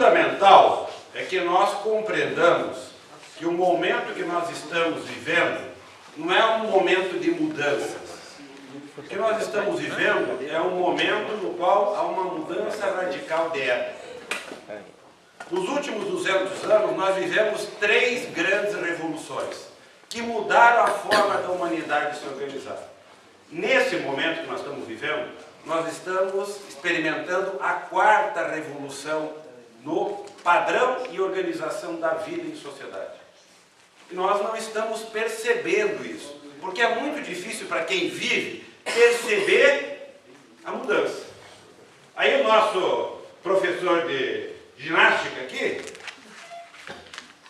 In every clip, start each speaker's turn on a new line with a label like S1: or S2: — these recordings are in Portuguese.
S1: fundamental é que nós compreendamos que o momento que nós estamos vivendo não é um momento de mudanças. O que nós estamos vivendo é um momento no qual há uma mudança radical de época. Nos últimos 200 anos, nós vivemos 3 grandes revoluções que mudaram a forma da humanidade se organizar. Nesse momento que nós estamos vivendo, nós estamos experimentando a 4ª revolução no padrão e organização da vida em sociedade. E nós não estamos percebendo isso, porque é muito difícil para quem vive perceber a mudança. Aí o nosso professor de ginástica aqui,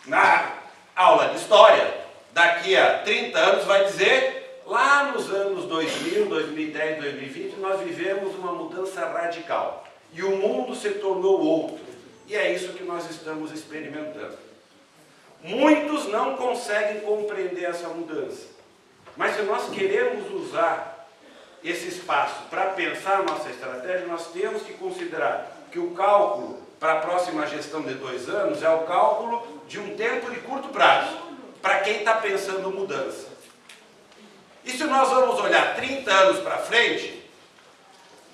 S1: na aula de história, daqui a 30 anos vai dizer, lá nos anos 2000, 2010, 2020, nós vivemos uma mudança radical. E o mundo se tornou outro. E é isso que nós estamos experimentando. Muitos não conseguem compreender essa mudança. Mas se nós queremos usar esse espaço para pensar a nossa estratégia, nós temos que considerar que o cálculo para a próxima gestão de 2 anos é o cálculo de um tempo de curto prazo, para quem está pensando mudança. E se nós vamos olhar 30 anos para frente,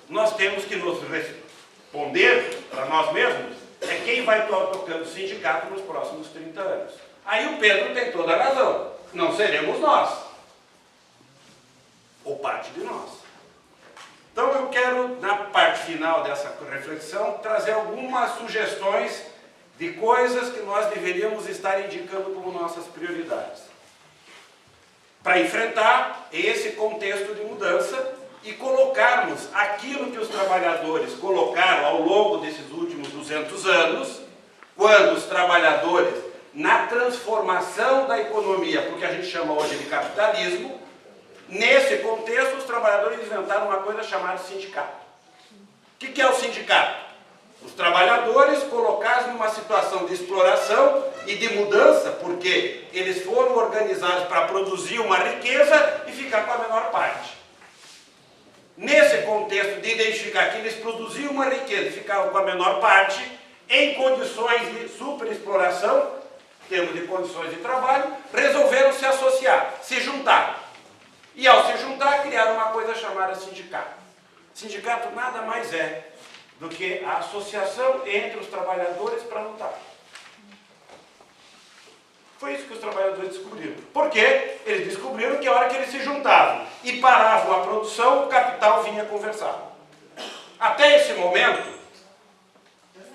S1: nós temos que nos responder para nós mesmos, é quem vai estar tocando o sindicato nos próximos 30 anos. Aí o Pedro tem toda a razão, não seremos nós, ou parte de nós. Então eu quero, na parte final dessa reflexão, trazer algumas sugestões de coisas que nós deveríamos estar indicando como nossas prioridades, para enfrentar esse contexto de mudança e colocarmos aquilo que os trabalhadores colocaram ao longo desses últimos 200 anos, quando os trabalhadores, na transformação da economia, porque a gente chama hoje de capitalismo, nesse contexto os trabalhadores inventaram uma coisa chamada sindicato. O que é o sindicato? Os trabalhadores colocados numa situação de exploração e de mudança, porque eles foram organizados para produzir uma riqueza e ficar com a menor parte. Nesse contexto de identificar que eles produziam uma riqueza e ficavam com a menor parte, em condições de superexploração, em termos de condições de trabalho, resolveram se associar, se juntar. E ao se juntar, criaram uma coisa chamada sindicato. Sindicato nada mais é do que a associação entre os trabalhadores para lutar. Foi isso que os trabalhadores descobriram. Por quê? Eles descobriram que a hora que eles se juntavam e paravam a produção, o capital vinha conversar. Até esse momento,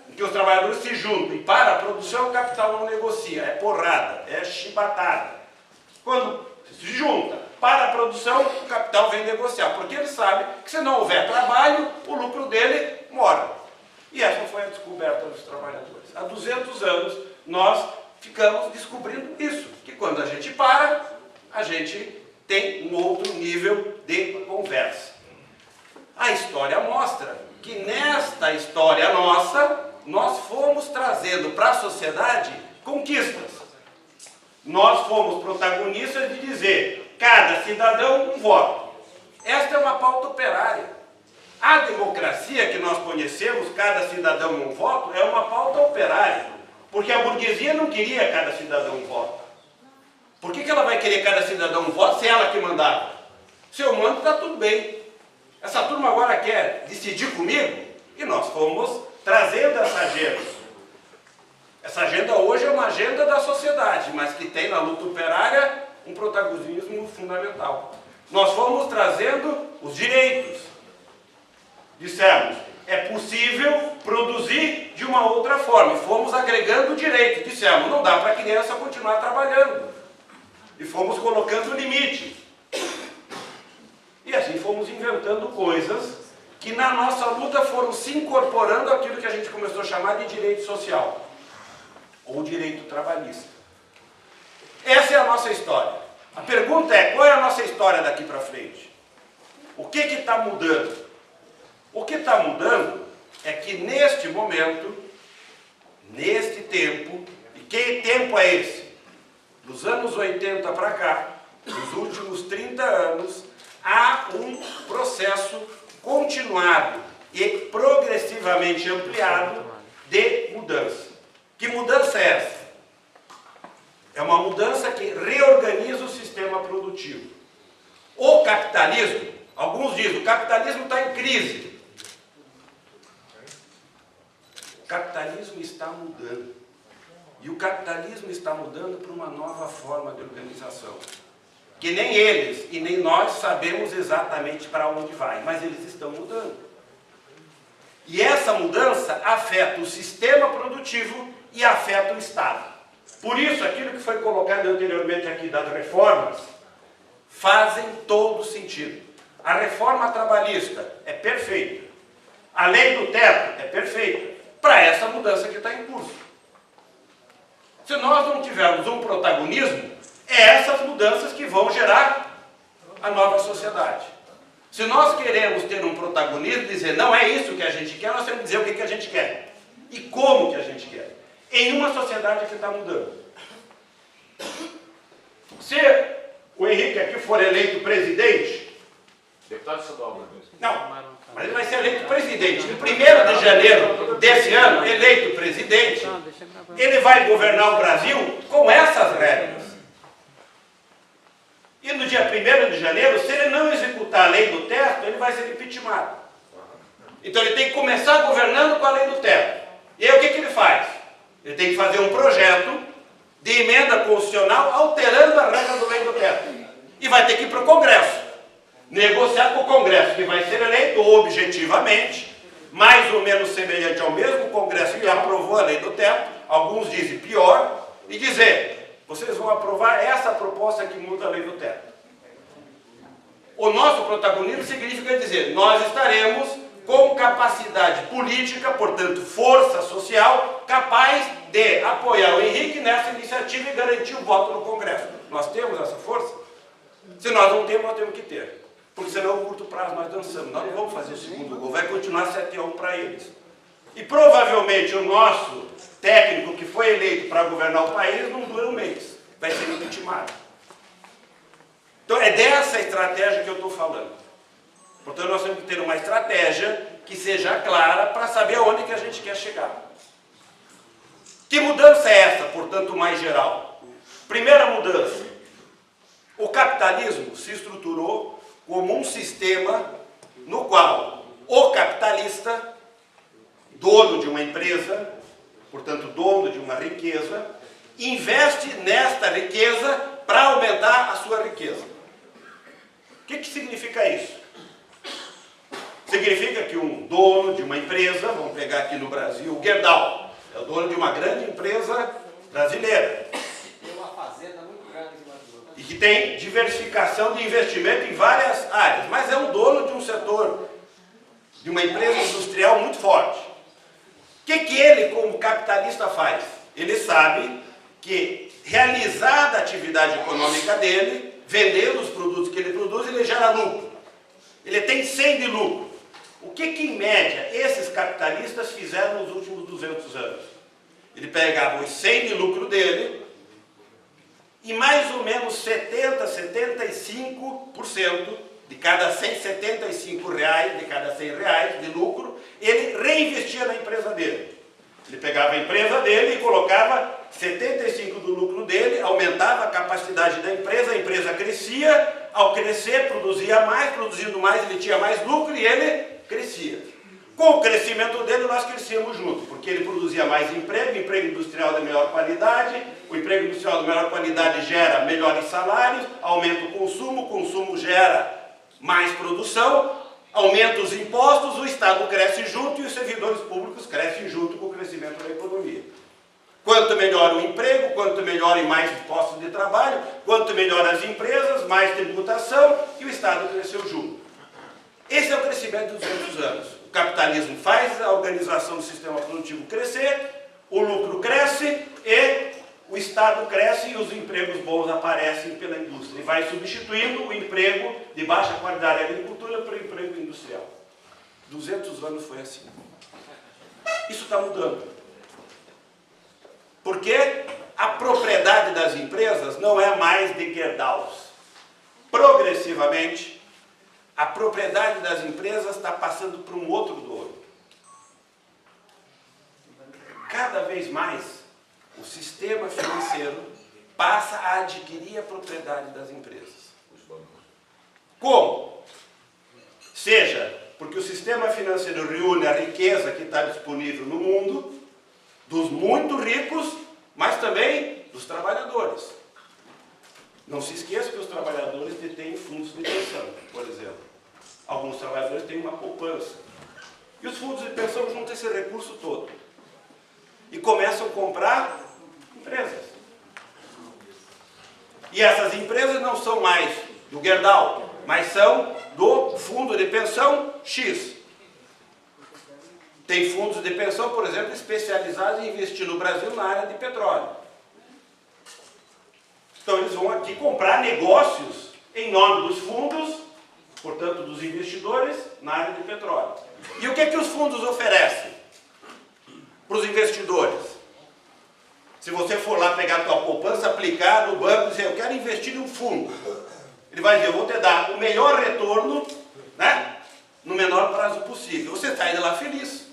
S1: em que os trabalhadores se juntam e para a produção, o capital não negocia, é porrada, é chibatada. Quando se junta para a produção, o capital vem negociar, porque ele sabe que se não houver trabalho, o lucro dele mora. E essa foi a descoberta dos trabalhadores. Há 200 anos, nós ficamos descobrindo isso, que quando a gente para, a gente tem um outro nível de conversa. A história mostra que nesta história nossa, nós fomos trazendo para a sociedade conquistas. Nós fomos protagonistas de dizer, cada cidadão um voto. Esta é uma pauta operária. A democracia que nós conhecemos, cada cidadão um voto, é uma pauta operária. Porque a burguesia não queria cada cidadão um voto. Por que ela vai querer cada cidadão um voto se é ela que mandava? Se eu mando, está tudo bem. Essa turma agora quer decidir comigo? E nós fomos trazendo essa agenda. Essa agenda hoje é uma agenda da sociedade, mas que tem na luta operária um protagonismo fundamental. Nós fomos trazendo os direitos. Dissemos, é possível produzir de uma outra forma. E fomos agregando direito. Dissemos, não dá para a criança continuar trabalhando. E fomos colocando limite. E assim fomos inventando coisas que na nossa luta foram se incorporando àquilo que a gente começou a chamar de direito social. Ou direito trabalhista. Essa é a nossa história. A pergunta é, qual é a nossa história daqui para frente? O que está mudando? O que está mudando é que neste momento, neste tempo, e que tempo é esse? Dos anos 80 para cá, nos últimos 30 anos, há um processo continuado e progressivamente ampliado de mudança. Que mudança é essa? É uma mudança que reorganiza o sistema produtivo. O capitalismo, alguns dizem, o capitalismo está em crise. O capitalismo está mudando. E o capitalismo está mudando para uma nova forma de organização. Que nem eles e nem nós sabemos exatamente para onde vai, mas eles estão mudando. E essa mudança afeta o sistema produtivo e afeta o Estado. Por isso, aquilo que foi colocado anteriormente aqui das reformas, fazem todo sentido. A reforma trabalhista é perfeita. A lei do teto é perfeita para essa mudança que está em curso. Se nós não tivermos um protagonismo, é essas mudanças que vão gerar a nova sociedade. Se nós queremos ter um protagonismo, dizer não é isso que a gente quer, nós temos que dizer o que a gente quer. E como que a gente quer. Em uma sociedade que está mudando. Se o Henrique aqui for eleito presidente...
S2: Deputado estadual.
S1: Não, mas ele vai ser eleito presidente. No 1º de janeiro desse ano, eleito presidente, ele vai governar o Brasil com essas regras. E no dia 1º de janeiro, se ele não executar a lei do teto, ele vai ser impeachmentado. Então ele tem que começar governando com a lei do teto. E aí o que ele faz? Ele tem que fazer um projeto de emenda constitucional alterando a regra da lei do teto. E vai ter que ir para o Congresso. Negociar com o Congresso, que vai ser eleito objetivamente, mais ou menos semelhante ao mesmo Congresso que aprovou a lei do teto, alguns dizem pior, e dizer, vocês vão aprovar essa proposta que muda a lei do teto. O nosso protagonismo significa dizer, nós estaremos com capacidade política, portanto força social, capaz de apoiar o Henrique nessa iniciativa e garantir o voto no Congresso. Nós temos essa força? Se nós não temos, nós temos que ter. Porque senão, a curto prazo, nós dançamos. Nós não vamos fazer o segundo gol, vai continuar 7-1 para eles. E provavelmente o nosso técnico que foi eleito para governar o país não dura um mês. Vai ser impeachmentado. Então é dessa estratégia que eu estou falando. Portanto, nós temos que ter uma estratégia que seja clara para saber aonde que a gente quer chegar. Que mudança é essa, portanto, mais geral? Primeira mudança. O capitalismo se estruturou como um sistema no qual o capitalista, dono de uma empresa, portanto, dono de uma riqueza, investe nesta riqueza para aumentar a sua riqueza. O que significa isso? Significa que um dono de uma empresa, vamos pegar aqui no Brasil, o Gerdau, é o dono de uma grande empresa brasileira.
S3: Tem uma fazenda muito grande em Mato Grosso.
S1: E que tem diversificação de investimento em várias áreas, mas é um dono de um setor, de uma empresa industrial muito forte. O que ele, como capitalista, faz? Ele sabe que, realizada a atividade econômica dele, vendendo os produtos que ele produz, ele gera lucro. Ele tem 100 de lucro. O que em média, esses capitalistas fizeram nos últimos 200 anos? Ele pegava os 100 de lucro dele e mais ou menos 75% de cada 175 reais, de cada 100 reais de lucro, ele reinvestia na empresa dele. Ele pegava a empresa dele e colocava 75% do lucro dele, aumentava a capacidade da empresa, a empresa crescia, ao crescer produzia mais, produzindo mais ele tinha mais lucro e ele crescia. Com o crescimento dele nós crescíamos junto, porque ele produzia mais emprego, emprego industrial de melhor qualidade, o emprego industrial de melhor qualidade gera melhores salários, aumenta o consumo gera mais produção, aumenta os impostos, o Estado cresce junto e os servidores públicos crescem junto com o crescimento da economia. Quanto melhor o emprego, quanto melhor e mais postos de trabalho, quanto melhor as empresas, mais tributação e o Estado cresceu junto. Esse é o crescimento dos 200 anos. O capitalismo faz a organização do sistema produtivo crescer, o lucro cresce e o Estado cresce e os empregos bons aparecem pela indústria. E vai substituindo o emprego de baixa qualidade da agricultura pelo emprego industrial. 200 anos foi assim. Isso está mudando. Porque a propriedade das empresas não é mais de Gerdaus. Progressivamente, a propriedade das empresas está passando para um outro dono. vez mais o sistema financeiro passa a adquirir a propriedade das empresas. Como? Seja porque o sistema financeiro reúne a riqueza que está disponível no mundo, dos muito ricos, mas também dos trabalhadores. Não se esqueça que os trabalhadores detêm fundos de pensão, por exemplo. Alguns trabalhadores têm uma poupança. E os fundos de pensão juntam esse recurso todo. E começam a comprar empresas. E essas empresas não são mais do Gerdau, mas são do fundo de pensão X. Tem fundos de pensão, por exemplo, especializados em investir no Brasil na área de petróleo. Então eles vão aqui comprar negócios em nome dos fundos, portanto dos investidores, na área de petróleo. E o que é que os fundos oferecem para os investidores? Se você for lá pegar a tua poupança, aplicar no banco e dizer, eu quero investir em um fundo, ele vai dizer, eu vou te dar o melhor retorno, né, no menor prazo possível. Você está indo lá feliz.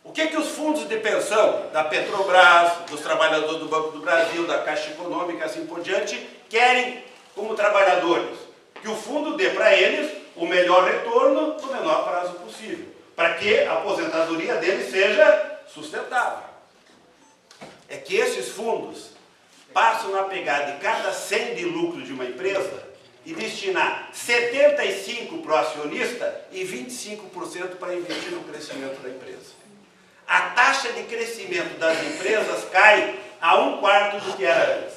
S1: O que é que os fundos de pensão da Petrobras, dos trabalhadores do Banco do Brasil, da Caixa Econômica, assim por diante, querem como trabalhadores? Que o fundo dê para eles o melhor retorno no menor prazo possível, para que a aposentadoria deles seja sustentável. É que esses fundos passam a pegar de cada 100 de lucro de uma empresa e destinar 75% para o acionista e 25% para investir no crescimento da empresa. A taxa de crescimento das empresas cai a 1/4 do que era antes.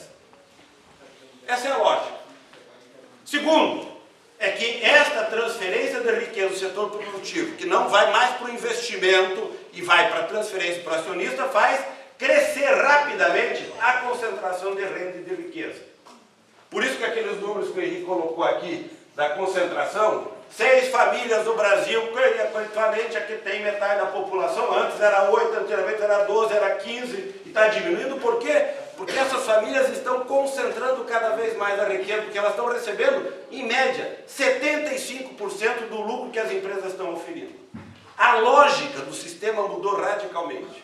S1: Essa é a lógica. Segundo, é que esta transferência da riqueza do setor produtivo, que não vai mais para o investimento e vai para a transferência para o acionista, faz crescer rapidamente a concentração de renda e de riqueza. Por isso que aqueles números que o Henrique colocou aqui, da concentração, 6 famílias do Brasil, equivalente a que tem metade da população, antes era 8, anteriormente era 12, era 15, e está diminuindo. Por quê? Porque essas famílias estão concentrando cada vez mais a riqueza, porque elas estão recebendo, em média, 75% do lucro que as empresas estão oferindo. A lógica do sistema mudou radicalmente.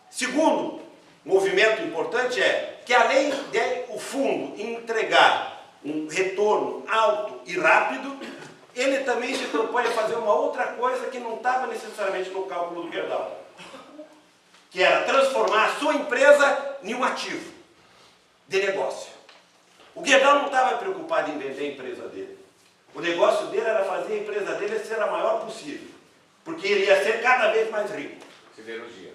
S1: Segundo movimento importante é que, além de o fundo entregar um retorno alto e rápido, ele também se propõe a fazer uma outra coisa que não estava necessariamente no cálculo do Gerdau, que era transformar a sua empresa em um ativo de negócio. O Gerdau não estava preocupado em vender a empresa dele. O negócio dele era fazer a empresa dele ser a maior possível, porque ele ia ser cada vez mais rico.
S2: Siderurgia.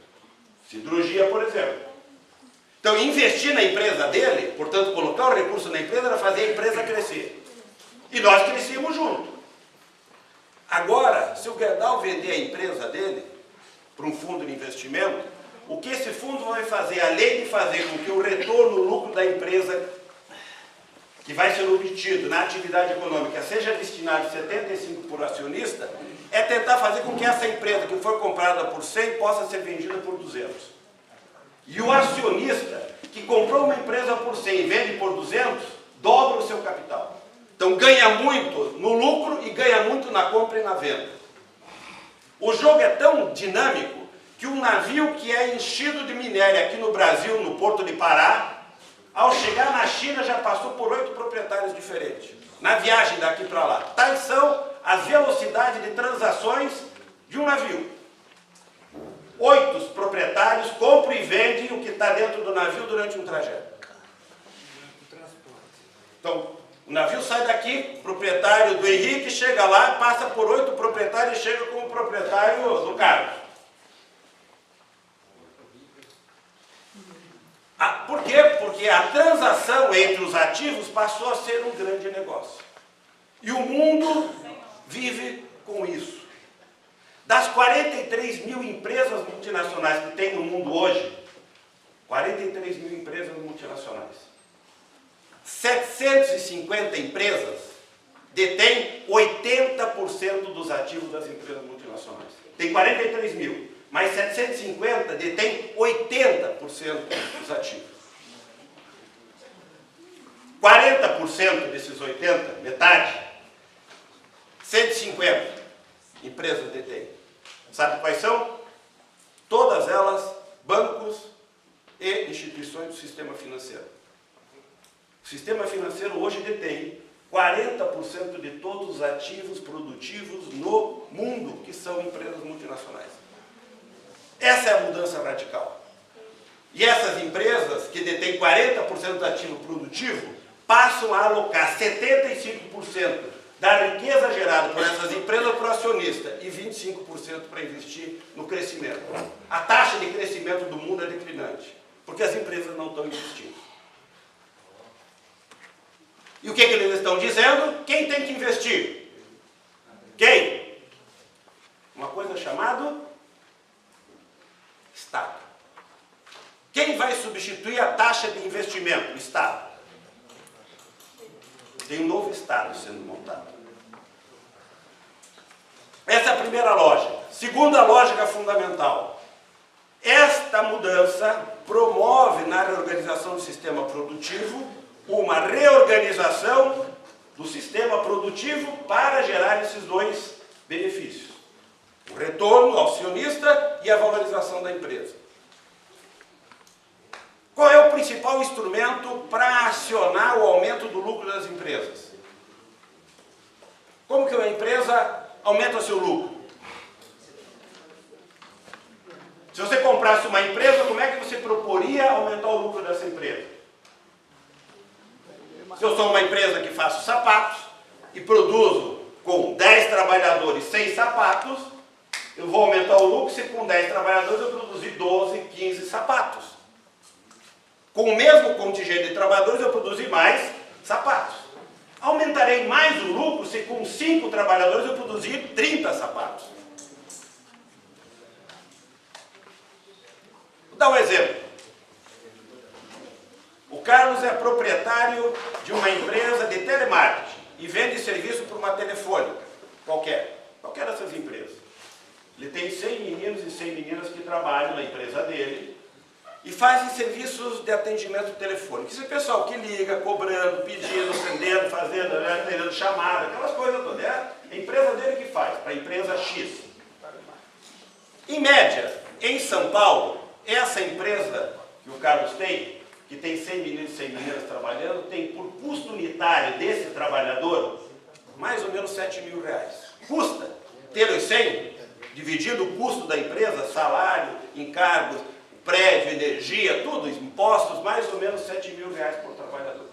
S1: Siderurgia, por exemplo. Então, investir na empresa dele, portanto, colocar o recurso na empresa, era fazer a empresa crescer. E nós crescíamos junto. Agora, se o Gerdau vender a empresa dele para um fundo de investimento, o que esse fundo vai fazer, além de fazer com que o retorno, o lucro da empresa que vai ser obtido na atividade econômica seja destinado 75% por acionista, é tentar fazer com que essa empresa que foi comprada por 100 possa ser vendida por 200. E o acionista que comprou uma empresa por 100 e vende por 200, dobra o seu capital. Então ganha muito no lucro e ganha muito na compra e na venda. O jogo é tão dinâmico que um navio que é enchido de minério aqui no Brasil, no Porto de Pará, ao chegar na China já passou por 8 proprietários diferentes, na viagem daqui para lá. Tais são as velocidades de transações de um navio. 8 proprietários compram e vendem o que está dentro do navio durante um trajeto. Então, o navio sai daqui, proprietário do Henrique, chega lá, passa por 8 proprietários e chega como proprietário do Carlos. Por quê? Porque a transação entre os ativos passou a ser um grande negócio. E o mundo vive com isso. Das 43 mil empresas multinacionais que tem no mundo hoje, 43 mil empresas multinacionais, 750 empresas detêm 80% dos ativos das empresas multinacionais. Tem 43 mil, mas 750 detêm 80% dos ativos. 40% desses 80, metade, 150 empresas detêm. Sabe quais são? 40% de todos os ativos produtivos no mundo, que são empresas multinacionais. Essa é a mudança radical. E essas empresas, que detêm 40% do ativo produtivo, passam a alocar 75% da riqueza gerada por essas empresas para o acionista e 25% para investir no crescimento. A taxa de crescimento do mundo é declinante, porque as empresas não estão investindo. E o que eles estão dizendo? Quem tem que investir? Quem? Uma coisa chamada Estado. Quem vai substituir a taxa de investimento? O Estado. Tem um novo Estado sendo montado. Essa é a primeira lógica. Segunda lógica fundamental. Esta mudança promove na reorganização do sistema produtivo uma reorganização do sistema produtivo para gerar esses dois benefícios. O retorno ao acionista e a valorização da empresa. Qual é o principal instrumento para acionar o aumento do lucro das empresas? Como que uma empresa aumenta o seu lucro? Se você comprasse uma empresa, como é que você proporia aumentar o lucro dessa empresa? Se eu sou uma empresa que faço sapatos e produzo com 10 trabalhadores 100 sapatos, eu vou aumentar o lucro se com 10 trabalhadores eu produzir 12, 15 sapatos. Com o mesmo contingente de trabalhadores eu produzir mais sapatos. Aumentarei mais o lucro se com 5 trabalhadores eu produzir 30 sapatos. Vou dar um exemplo. O Carlos é proprietário de uma empresa de telemarketing e vende serviço para uma telefônica, qualquer dessas empresas. Ele tem 100 meninos e 100 meninas que trabalham na empresa dele e fazem serviços de atendimento telefônico. Esse pessoal que liga, cobrando, pedindo, atendendo, fazendo, atendendo chamada, aquelas coisas todas. É a empresa dele que faz, para a empresa X. Em média, em São Paulo, essa empresa que o Carlos tem, que tem 100 meninos e 100 meninas trabalhando, tem por custo unitário desse trabalhador, mais ou menos 7 mil reais. Custa ter os 100, dividido o custo da empresa, salário, encargos, prédio, energia, tudo, impostos, mais ou menos 7 mil reais por trabalhador.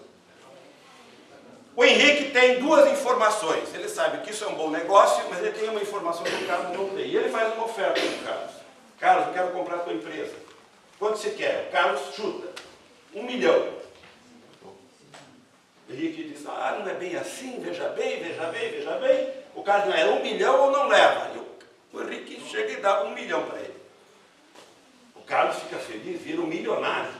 S1: O Henrique tem duas informações. Ele sabe que isso é um bom negócio, mas ele tem uma informação que o Carlos não tem. E ele faz uma oferta para o Carlos. Carlos, eu quero comprar a tua empresa. Quanto você quer? O Carlos chuta. 1 milhão. O Henrique diz, não é bem assim, veja bem, veja bem, veja bem. O Carlos não, é 1 milhão ou não leva? E o Henrique chega e dá 1 milhão para ele. O Carlos fica feliz, vira um milionário.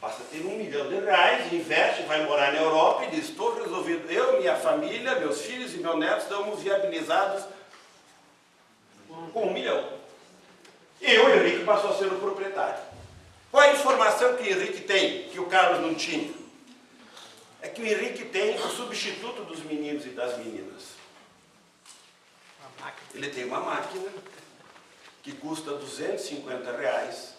S1: Passa a ter 1 milhão de reais, investe, vai morar na Europa e diz, estou resolvido. Eu, minha família, meus filhos e meus netos estamos viabilizados com 1 milhão. E o Henrique passou a ser o proprietário. Qual a informação que o Henrique tem, que o Carlos não tinha? É que o Henrique tem o substituto dos meninos e das meninas. Ele tem uma máquina que custa 250 reais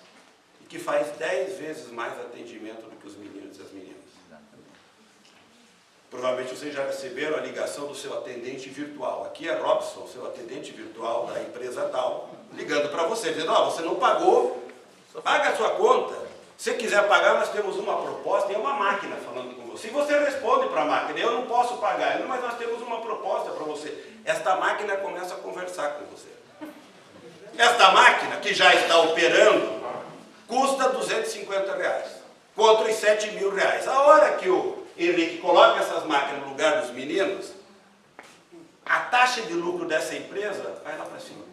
S1: e que faz 10 vezes mais atendimento do que os meninos e as meninas. Provavelmente vocês já receberam a ligação do seu atendente virtual. Aqui é Robson, seu atendente virtual da empresa tal, ligando para você, dizendo, você não pagou, paga a sua conta. Se quiser pagar, nós temos uma proposta, tem uma máquina falando com você. E você responde para a máquina, eu não posso pagar, mas nós temos uma proposta para você. Esta máquina começa a conversar com você. Esta máquina, que já está operando, custa 250 reais, contra os 7 mil reais. A hora que o Henrique coloca essas máquinas no lugar dos meninos, a taxa de lucro dessa empresa vai lá para cima.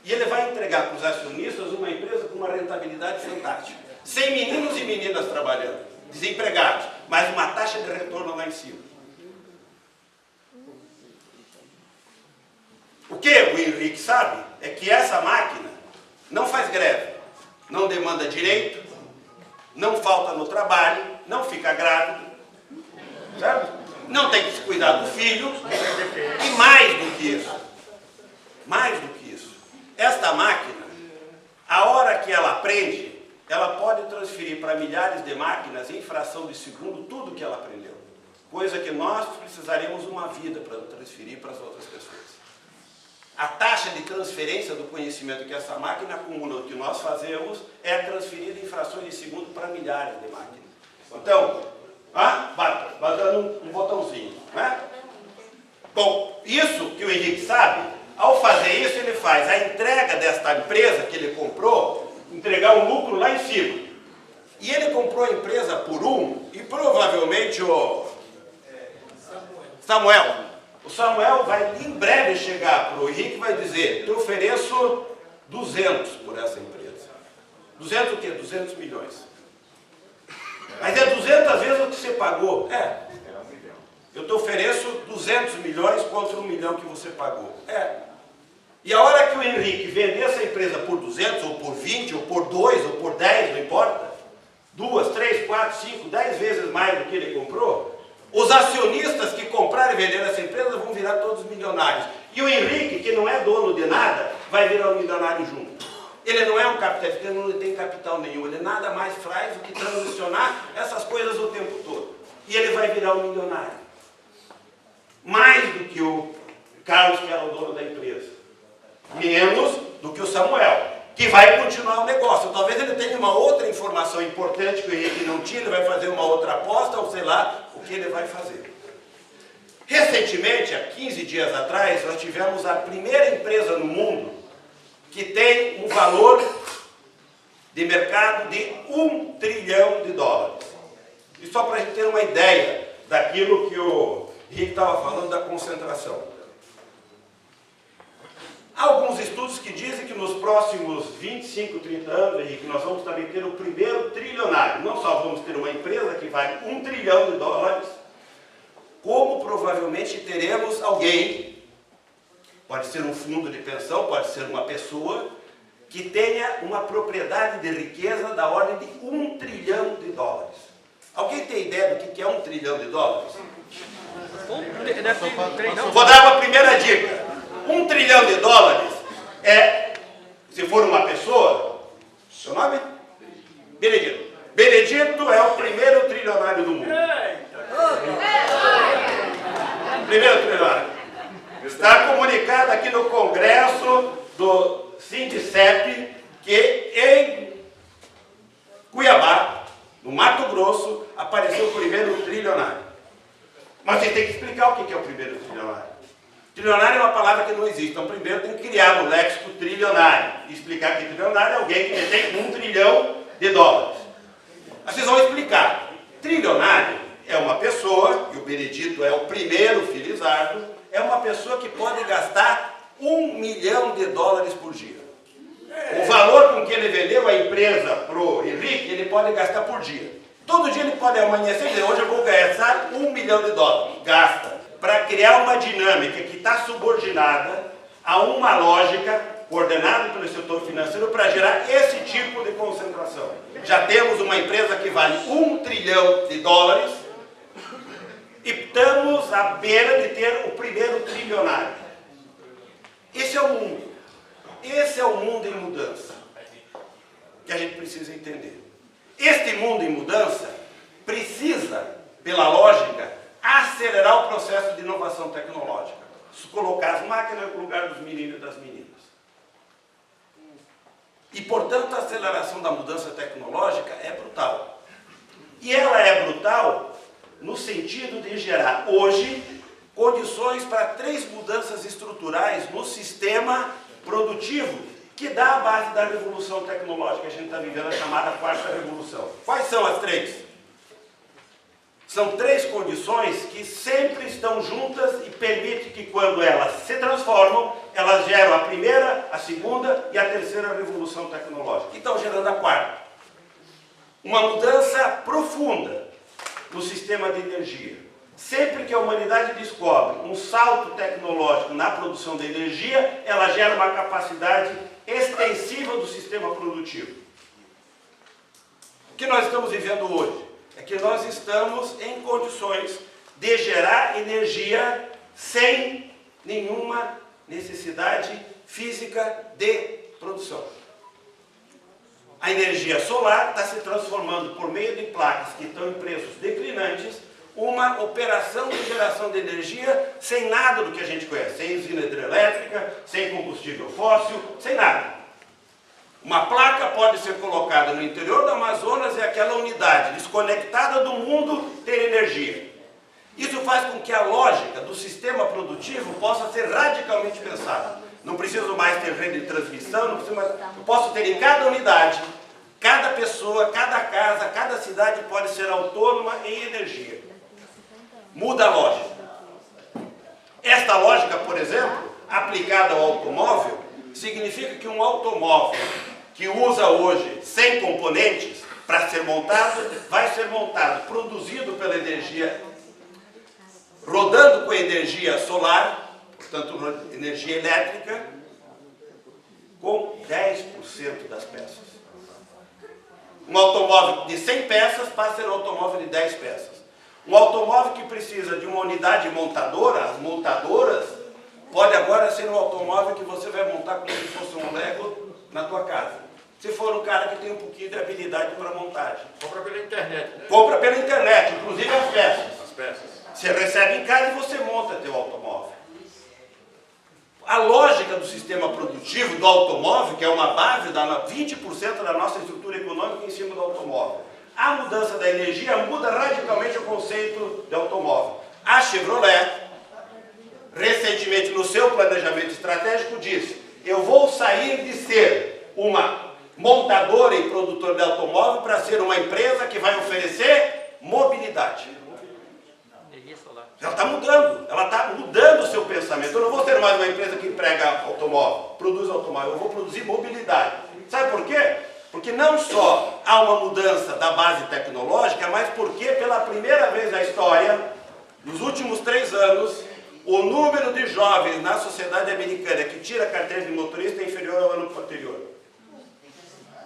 S1: E ele vai entregar para os acionistas uma empresa com uma rentabilidade fantástica. 100 meninos e meninas trabalhando, desempregados, mas uma taxa de retorno lá em cima. O que o Henrique sabe é que essa máquina não faz greve, não demanda direito, não falta no trabalho, não fica grávida, certo? Não tem que se cuidar do filho, e mais do que isso, esta máquina, a hora que ela aprende, ela pode transferir para milhares de máquinas em fração de segundo tudo que ela aprendeu. coisa que nós precisaremos uma vida para transferir para as outras pessoas. A taxa de transferência do conhecimento que essa máquina acumula, o que nós fazemos, é transferida em frações de segundo para milhares de máquinas. Então, batendo um botãozinho, né? Bom, isso que o Henrique sabe, ao fazer isso ele faz a entrega desta empresa que ele comprou, entregar um lucro lá em cima. E ele comprou a empresa por e provavelmente o Samuel vai em breve chegar para o Henrique e vai dizer, te ofereço 200 por essa empresa. 200 o quê? 200 milhões. Mas é 200 vezes o que você pagou. Eu te ofereço 200 milhões contra 1 milhão que você pagou. E a hora que o Henrique vender essa empresa por 200, ou por 20, ou por 2, ou por 10, não importa, 2, 3, 4, 5, 10 vezes mais do que ele comprou, os acionistas que compraram e venderam essa empresa vão virar todos milionários. E o Henrique, que não é dono de nada, vai virar um milionário junto. Ele não é um capitalista, ele não tem capital nenhum, ele nada mais faz do que transicionar essas coisas o tempo todo. E ele vai virar um milionário. Mais do que o Carlos, que era o dono da empresa. Menos do que o Samuel, que vai continuar o negócio. Talvez ele tenha uma outra informação importante que o Henrique não tinha, ele vai fazer uma outra aposta, ou sei lá o que ele vai fazer. Recentemente, há 15 dias atrás, nós tivemos a primeira empresa no mundo que tem um valor de mercado de $1 trilhão. E só para a gente ter uma ideia daquilo que o Henrique estava falando da concentração. Há alguns estudos que dizem que nos próximos 25, 30 anos, Henrique, nós vamos também ter o primeiro trilionário. Não só vamos ter uma empresa que vale $1 trilhão, como provavelmente teremos alguém, pode ser um fundo de pensão, pode ser uma pessoa, que tenha uma propriedade de riqueza da ordem de $1 trilhão. Alguém tem ideia do que é $1 trilhão? Vou dar uma primeira dica. $1 trilhão é, se for uma pessoa, seu nome? Benedito. Benedito é o primeiro trilionário do mundo. Primeiro trilionário. Está comunicado aqui no Congresso do Sindicep que em Cuiabá, no Mato Grosso, apareceu o primeiro trilionário. Mas você tem que explicar o que é o primeiro trilionário. Trilionário é uma palavra que não existe. Então, primeiro tem que criar no léxico trilionário. E explicar que trilionário é alguém que detém $1 trilhão. Mas vocês vão explicar. Trilionário é uma pessoa, e o Benedito é o primeiro felizardo, é uma pessoa que pode gastar $1 milhão por dia. O valor com que ele vendeu a empresa para o Henrique, ele pode gastar por dia. Todo dia ele pode amanhecer e dizer, hoje eu vou gastar $1 milhão. Gasta. Para criar uma dinâmica que está subordinada a uma lógica coordenada pelo setor financeiro para gerar esse tipo de concentração. Já temos uma empresa que vale $1 trilhão e estamos à beira de ter o primeiro trilionário. Esse é o mundo. Esse é o mundo em mudança que a gente precisa entender. Este mundo em mudança precisa, pela lógica, acelerar o processo de inovação tecnológica. Colocar as máquinas no lugar dos meninos e das meninas. E, portanto, a aceleração da mudança tecnológica é brutal. E ela é brutal no sentido de gerar, hoje, condições para 3 mudanças estruturais no sistema produtivo, que dá a base da revolução tecnológica que a gente está vivendo, a chamada 4ª revolução. Quais são as 3? São 3 condições que sempre estão juntas e permitem que, quando elas se transformam, elas geram a primeira, a segunda e a terceira revolução tecnológica. E estão gerando a 4ª. Uma mudança profunda no sistema de energia. Sempre que a humanidade descobre um salto tecnológico na produção de energia, ela gera uma capacidade extensiva do sistema produtivo. O que nós estamos vivendo hoje é que nós estamos em condições de gerar energia sem nenhuma necessidade física de produção. A energia solar está se transformando por meio de placas que estão em preços declinantes, uma operação de geração de energia sem nada do que a gente conhece, sem usina hidrelétrica, sem combustível fóssil, sem nada. Uma placa pode ser colocada no interior do Amazonas e aquela unidade desconectada do mundo ter energia. Isso faz com que a lógica do sistema produtivo possa ser radicalmente pensada. Não preciso mais ter rede de transmissão, não preciso mais... Eu posso ter em cada unidade, cada pessoa, cada casa, cada cidade pode ser autônoma em energia. Muda a lógica. Esta lógica, por exemplo, aplicada ao automóvel, significa que um automóvel que usa hoje 100 componentes para ser montado, vai ser montado, produzido pela energia, rodando com energia solar, portanto energia elétrica, com 10% das peças. Um automóvel de 100 peças passa a ser um automóvel de 10 peças. Um automóvel que precisa de uma unidade montadora, as montadoras, pode agora ser um automóvel que você vai montar como se fosse um Lego na tua casa. Se for um cara que tem um pouquinho de habilidade para montagem.
S2: Compra pela internet, né?
S1: Compra pela internet, inclusive as peças.
S2: As peças.
S1: Você recebe em casa e você monta teu automóvel. A lógica do sistema produtivo do automóvel, que é uma base, 20% da nossa estrutura econômica em cima do automóvel. A mudança da energia muda radicalmente o conceito de automóvel. A Chevrolet, recentemente no seu planejamento estratégico, disse: eu vou sair de ser uma montadora e produtora de automóvel para ser uma empresa que vai oferecer mobilidade. Ela está mudando o seu pensamento. Eu não vou ser mais uma empresa que emprega automóvel, produz automóvel, eu vou produzir mobilidade. Sabe por quê? Porque não só há uma mudança da base tecnológica, mas porque pela primeira vez na história, nos últimos 3 anos, o número de jovens na sociedade americana que tira a carteira de motorista é inferior ao ano anterior.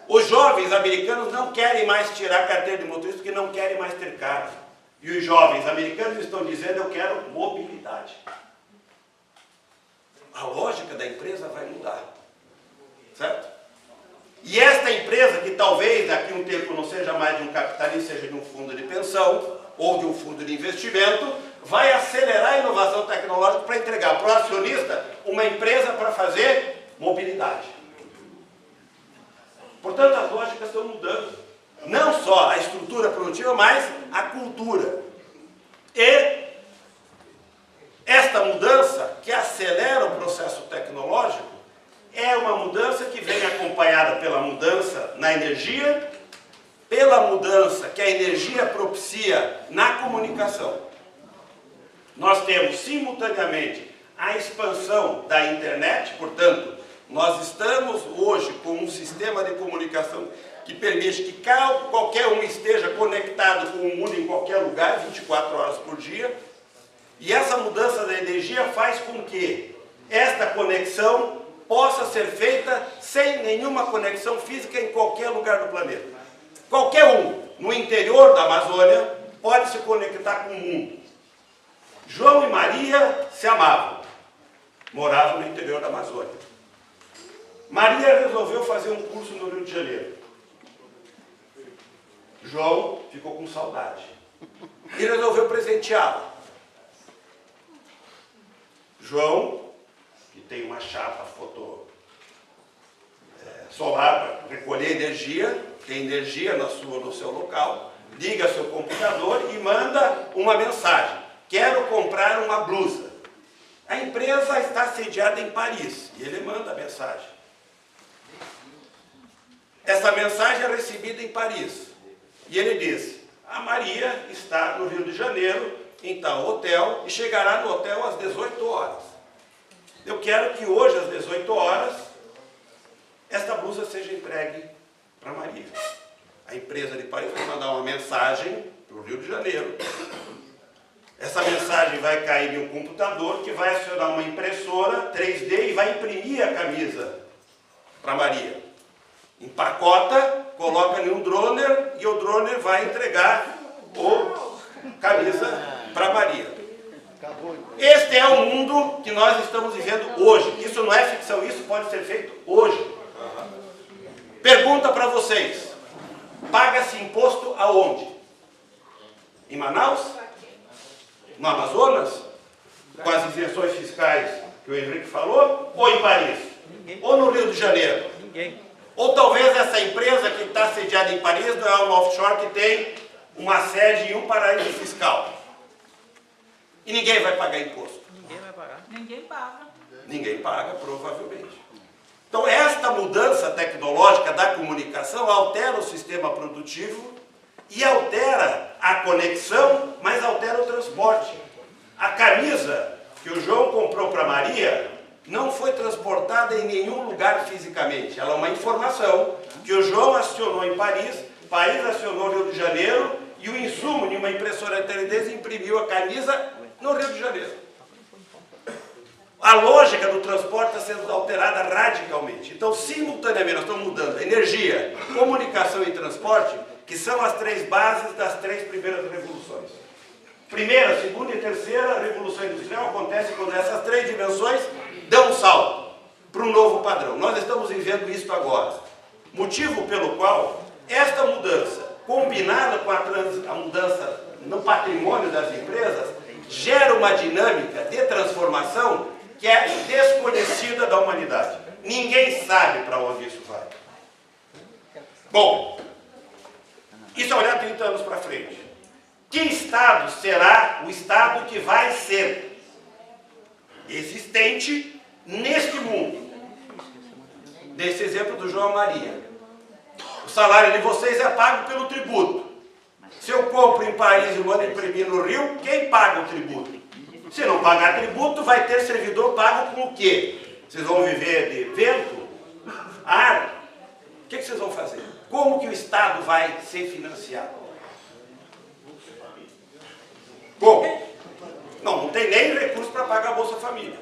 S1: Os jovens americanos não querem mais tirar a carteira de motorista porque não querem mais ter carro. E os jovens americanos estão dizendo: eu quero mobilidade. A lógica da empresa vai mudar. Certo? E esta empresa, que talvez daqui a um tempo não seja mais de um capitalista, seja de um fundo de pensão ou de um fundo de investimento, vai acelerar a inovação tecnológica para entregar para o acionista uma empresa para fazer mobilidade. Portanto, as lógicas estão mudando. Não só a estrutura produtiva, mas a cultura. E esta mudança, que acelera o processo tecnológico, é uma mudança que vem acompanhada pela mudança na energia, pela mudança que a energia propicia na comunicação. Nós temos simultaneamente a expansão da internet, portanto, nós estamos hoje com um sistema de comunicação que permite que qualquer um esteja conectado com o mundo em qualquer lugar, 24 horas por dia. E essa mudança da energia faz com que esta conexão possa ser feita sem nenhuma conexão física em qualquer lugar do planeta. Qualquer um, no interior da Amazônia, pode se conectar com o mundo. João e Maria se amavam, moravam no interior da Amazônia. Maria resolveu fazer um curso no Rio de Janeiro. João ficou com saudade e resolveu presenteá-la. João, que tem uma chapa solar para recolher energia, tem energia no seu local, liga seu computador e manda uma mensagem: quero comprar uma blusa. A empresa está sediada em Paris e ele manda a mensagem. Essa mensagem é recebida em Paris. E ele diz: a Maria está no Rio de Janeiro, em tal hotel, e chegará no hotel às 18 horas. Eu quero que hoje, às 18 horas, esta blusa seja entregue para Maria. A empresa de Paris vai mandar uma mensagem para o Rio de Janeiro. Essa mensagem vai cair em um computador que vai acionar uma impressora 3D e vai imprimir a camisa para Maria. Empacota, coloca em um droner e o droner vai entregar a camisa para Maria. Este é o mundo que nós estamos vivendo hoje. Isso não é ficção, isso pode ser feito hoje. Pergunta para vocês: paga-se imposto aonde? Em Manaus? No Amazonas, com as isenções fiscais que o Henrique falou, ou em Paris?
S4: Ninguém.
S1: Ou no Rio de Janeiro?
S4: Ninguém.
S1: Ou talvez essa empresa que está sediada em Paris não é uma offshore que tem uma sede em um paraíso fiscal. E ninguém vai pagar imposto.
S4: Ninguém vai pagar.
S5: Ninguém paga.
S1: Ninguém paga, provavelmente. Então, esta mudança tecnológica da comunicação altera o sistema produtivo e altera a conexão, mas altera o transporte. A camisa que o João comprou para Maria não foi transportada em nenhum lugar fisicamente. Ela é uma informação que o João acionou em Paris, Paris acionou no Rio de Janeiro e o insumo de uma impressora 3D imprimiu a camisa no Rio de Janeiro. A lógica do transporte está sendo alterada radicalmente. Então, simultaneamente, nós estamos mudando energia, comunicação e transporte, que são as três bases das três primeiras revoluções. Primeira, segunda e terceira revolução industrial acontece quando essas três dimensões dão um salto para um novo padrão. Nós estamos vivendo isso agora. Motivo pelo qual esta mudança, combinada com a mudança no patrimônio das empresas, gera uma dinâmica de transformação que é desconhecida da humanidade. Ninguém sabe para onde isso vai. Bom, isso é olhar 30 anos para frente. Que Estado será o Estado que vai ser existente neste mundo? Desse exemplo do João Maria. O salário de vocês é pago pelo tributo. Se eu compro em Paris e mando imprimir no Rio, quem paga o tributo? Se não pagar tributo, vai ter servidor pago com o quê? Vocês vão viver de vento? Ar? O que vocês vão fazer? Como que o Estado vai ser financiado? Como? Não tem nem recurso para pagar a Bolsa Família.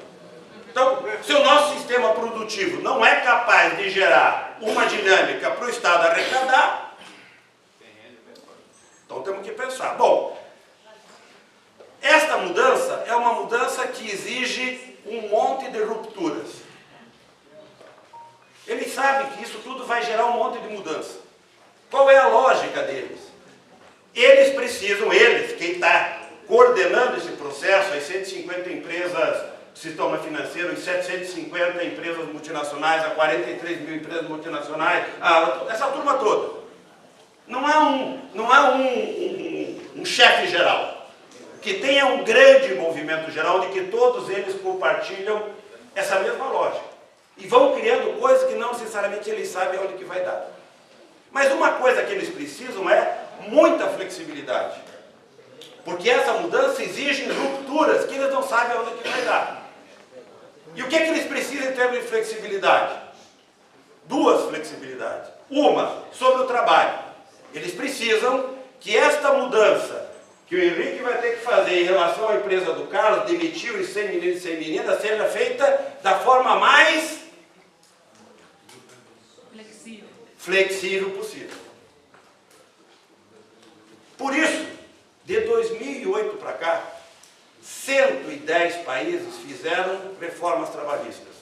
S1: Então, se o nosso sistema produtivo não é capaz de gerar uma dinâmica para o Estado arrecadar, então temos que pensar. Bom, esta mudança é uma mudança que exige um monte de rupturas. Eles sabem que isso tudo vai gerar um monte de mudança. Qual é a lógica deles? Eles precisam, quem está coordenando esse processo, as 150 empresas do sistema financeiro, as 750 empresas multinacionais, as 43 mil empresas multinacionais, essa turma toda. Não há um chefe geral que tenha um grande movimento geral de que todos eles compartilham essa mesma lógica. E vão criando coisas que não necessariamente eles sabem onde que vai dar. Mas uma coisa que eles precisam é muita flexibilidade. Porque essa mudança exige rupturas que eles não sabem onde que vai dar. E o que eles precisam em termos de flexibilidade? Duas flexibilidades. Uma, sobre o trabalho. Eles precisam que esta mudança que o Henrique vai ter que fazer em relação à empresa do Carlos, demitir os 100 meninos e 100 meninas, seja feita da forma mais flexível possível. Por isso, de 2008 para cá, 110 países fizeram reformas trabalhistas.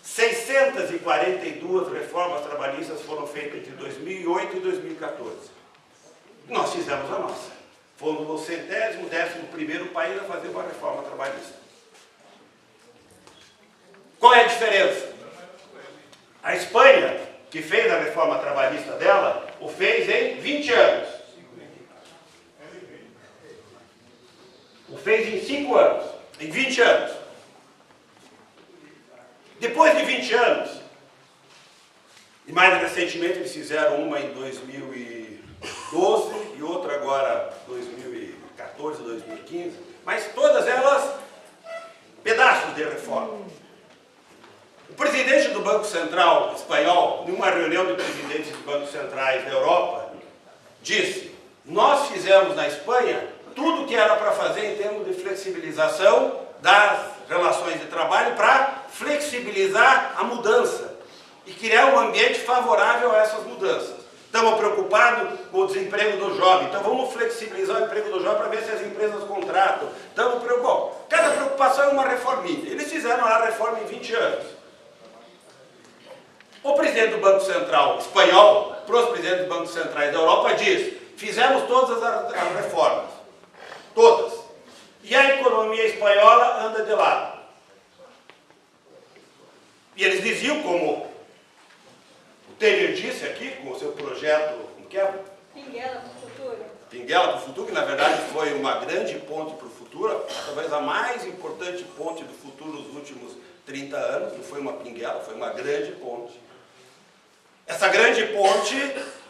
S1: 642 reformas trabalhistas foram feitas entre 2008 e 2014. Nós fizemos a nossa. Fomos o 111º país a fazer uma reforma trabalhista. Qual é a diferença? A Espanha, que fez a reforma trabalhista dela, o fez em 20 anos. O fez em 5 anos, em 20 anos. Depois de 20 anos, e mais recentemente eles fizeram uma em 2012 e outra agora 2014, 2015, mas todas elas pedaços de reforma. O presidente do Banco Central espanhol, numa reunião de presidentes de bancos centrais da Europa, disse: nós fizemos na Espanha tudo o que era para fazer em termos de flexibilização das relações de trabalho para flexibilizar a mudança e criar um ambiente favorável a essas mudanças. Estamos preocupados com o desemprego do jovem, então vamos flexibilizar o emprego do jovem para ver se as empresas contratam. Estamos preocupados. Bom, cada preocupação é uma reforminha. Eles fizeram a reforma em 20 anos. O presidente do Banco Central espanhol, para os presidentes dos bancos centrais da Europa, diz: fizemos todas as reformas. Todas. E a economia espanhola anda de lado. E eles diziam, como o Temer disse aqui, com o seu projeto, como que é?
S4: Pinguela para o futuro.
S1: Pinguela para o futuro, que na verdade foi uma grande ponte para o futuro, talvez a mais importante ponte do futuro nos últimos 30 anos, não foi uma pinguela, foi uma grande ponte. Essa grande ponte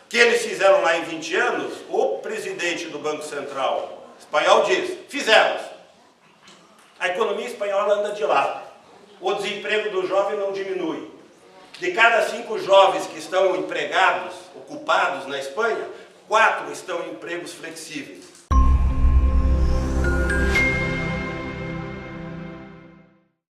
S1: que eles fizeram lá em 20 anos, o presidente do Banco Central espanhol diz, fizemos. A economia espanhola anda de lado. O desemprego do jovem não diminui. De cada 5 jovens que estão empregados, ocupados na Espanha, 4 estão em empregos flexíveis.